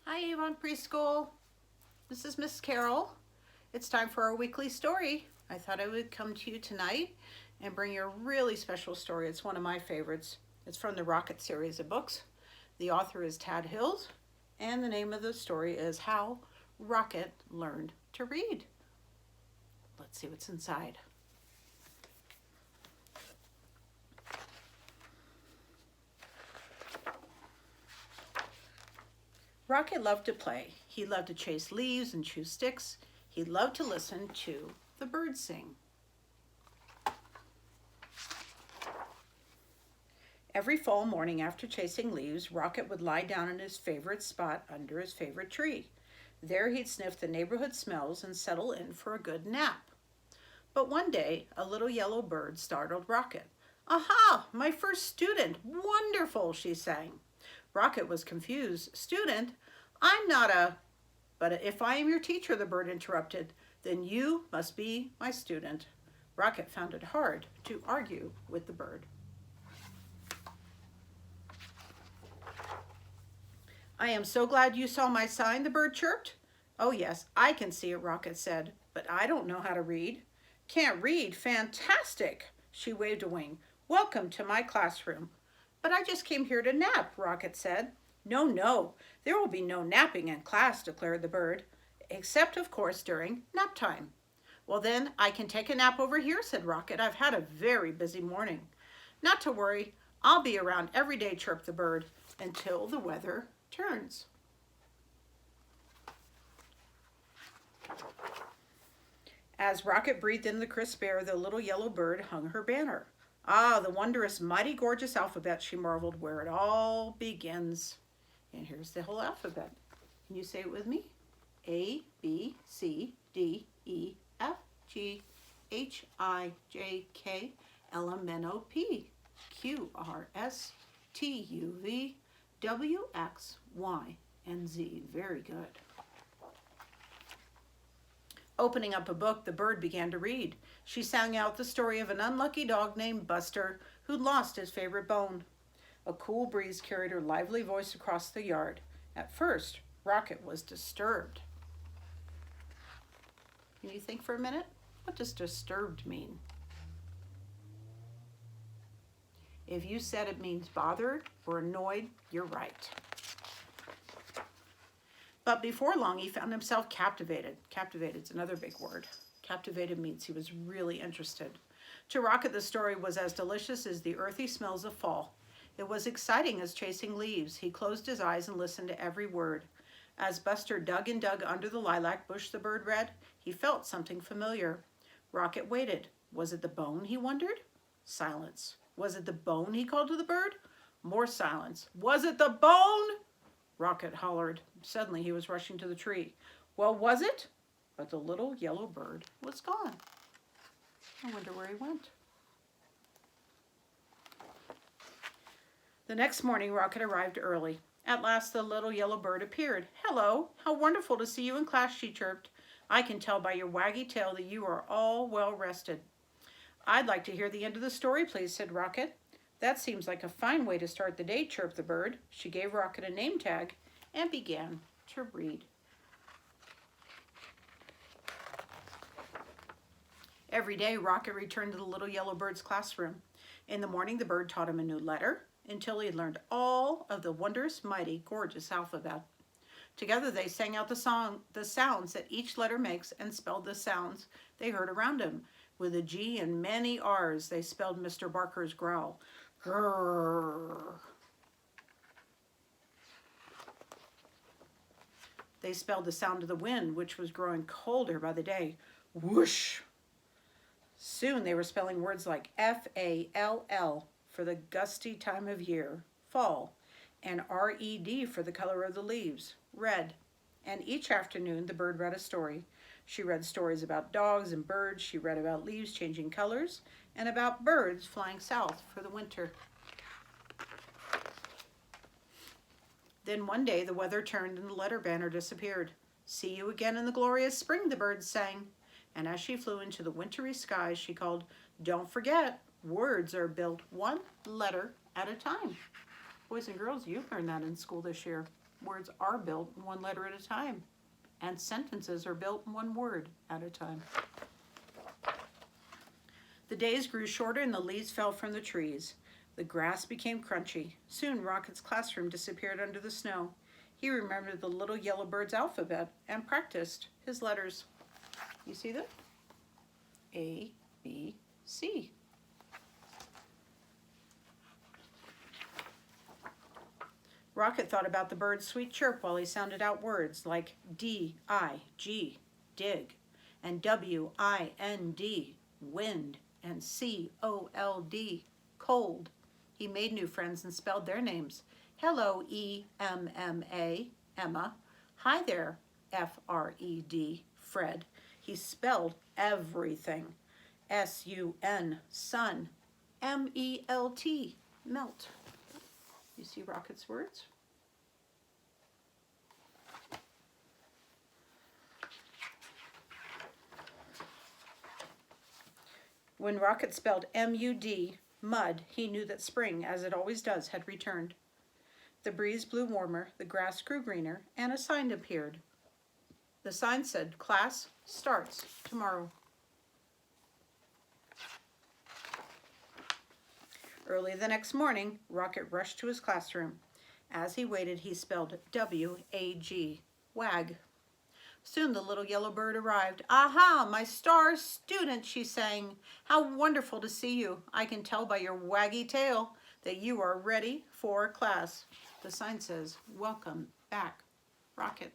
Hi Avon Preschool. This is Miss Carol. It's time for our weekly story. I thought I would come to you tonight and bring you a really special story. It's one of my favorites. It's from the Rocket series of books. The author is Tad Hills, and the name of the story is How Rocket Learned to Read. Let's see what's inside. Rocket loved to play. He loved to chase leaves and chew sticks. He loved to listen to the birds sing. Every fall morning after chasing leaves, Rocket would lie down in his favorite spot under his favorite tree. There he'd sniff the neighborhood smells and settle in for a good nap. But one day, a little yellow bird startled Rocket. "Aha, my first student! Wonderful," she sang. Rocket was confused. "Student? I'm not a—" "But if I am your teacher," the bird interrupted, "then you must be my student." Rocket found it hard to argue with the bird. "I am so glad you saw my sign," the bird chirped. "Oh yes, I can see it," Rocket said, "but I don't know how to read." "Can't read? Fantastic!" She waved a wing. "Welcome to my classroom." "But I just came here to nap," Rocket said. No, there will be no napping in class," declared the bird, "except, of course, during nap time." "Well, then I can take a nap over here," said Rocket. "I've had a very busy morning." "Not to worry, I'll be around every day," chirped the bird, "until the weather turns." As Rocket breathed in the crisp air, the little yellow bird hung her banner. "Ah, the wondrous, mighty, gorgeous alphabet," she marveled, "where it all begins." And here's the whole alphabet. Can you say it with me? A, B, C, D, E, F, G, H, I, J, K, L, M, N, O, P, Q, R, S, T, U, V, W, X, Y, and Z. Very good. Opening up a book, the bird began to read. She sang out the story of an unlucky dog named Buster who'd lost his favorite bone. A cool breeze carried her lively voice across the yard. At first, Rocket was disturbed. Can you think for a minute? What does disturbed mean? If you said it means bothered or annoyed, you're right. But before long, he found himself captivated. Captivated's another big word. Captivated means he was really interested. To Rocket, the story was as delicious as the earthy smells of fall. It was exciting as chasing leaves. He closed his eyes and listened to every word. As Buster dug and dug under the lilac bush the bird read, he felt something familiar. Rocket waited. Was it the bone, he wondered? Silence. Was it the bone, he called to the bird? More silence. Was it the bone? Rocket hollered. Suddenly he was rushing to the tree. Well, was it? But the little yellow bird was gone. I wonder where he went. The next morning, Rocket arrived early. At last, the little yellow bird appeared. "Hello, how wonderful to see you in class," she chirped. "I can tell by your waggy tail that you are all well rested." "I'd like to hear the end of the story, please," said Rocket. "That seems like a fine way to start the day," chirped the bird. She gave Rocket a name tag and began to read. Every day, Rocket returned to the little yellow bird's classroom. In the morning, the bird taught him a new letter until he had learned all of the wondrous, mighty, gorgeous alphabet. Together, they sang out the sounds that each letter makes, and spelled the sounds they heard around him. With a G and many R's, they spelled Mr. Barker's growl. Grrr. They spelled the sound of the wind, which was growing colder by the day. Whoosh. Soon they were spelling words like F-A-L-L for the gusty time of year, fall, and R-E-D for the color of the leaves, red. And each afternoon the bird read a story. She read stories about dogs and birds. She read about leaves changing colors and about birds flying south for the winter. Then one day the weather turned and the letter banner disappeared. "See you again in the glorious spring," the birds sang. And as she flew into the wintry skies, she called, "Don't forget, words are built one letter at a time." Boys and girls, you've learned that in school this year. Words are built one letter at a time, and sentences are built one word at a time. The days grew shorter and the leaves fell from the trees. The grass became crunchy. Soon Rocket's classroom disappeared under the snow. He remembered the little yellow bird's alphabet and practiced his letters. You see that? A, B, C. Rocket thought about the bird's sweet chirp while he sounded out words like D-I-G, dig, and W-I-N-D, wind, and C-O-L-D, cold. He made new friends and spelled their names. Hello, E-M-M-A, Emma. Hi there, F-R-E-D, Fred. He spelled everything. S-U-N, sun. M-E-L-T, melt. You see Rocket's words? When Rocket spelled M-U-D, mud, he knew that spring, as it always does, had returned. The breeze blew warmer, the grass grew greener, and a sign appeared. The sign said, "Class starts tomorrow." Early the next morning, Rocket rushed to his classroom. As he waited, he spelled W-A-G, wag. Soon the little yellow bird arrived. "Aha, my star student," she sang. "How wonderful to see you. I can tell by your waggy tail that you are ready for class." The sign says, "Welcome back, Rocket."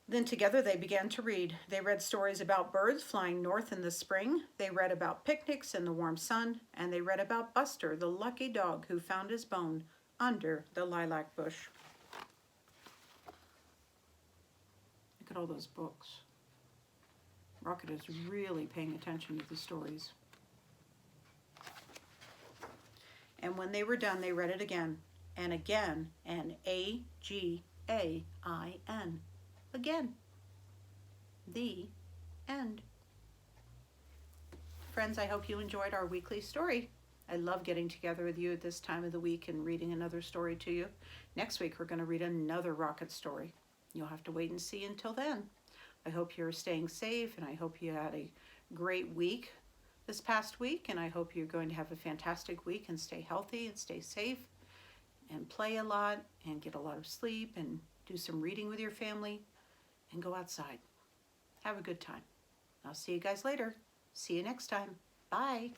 Then together they began to read. They read stories about birds flying north in the spring. They read about picnics in the warm sun. And they read about Buster, the lucky dog who found his bone under the lilac bush. Look at all those books. Rocket is really paying attention to the stories. And when they were done, they read it again and again, and A-G-A-I-N. Again. The end. Friends, I hope you enjoyed our weekly story. I love getting together with you at this time of the week and reading another story to you. Next week, we're going to read another Rocket story. You'll have to wait and see until then. I hope you're staying safe, and I hope you had a great week this past week, and I hope you're going to have a fantastic week and stay healthy and stay safe and play a lot and get a lot of sleep and do some reading with your family. And go outside. Have a good time. I'll see you guys later. See you next time. Bye.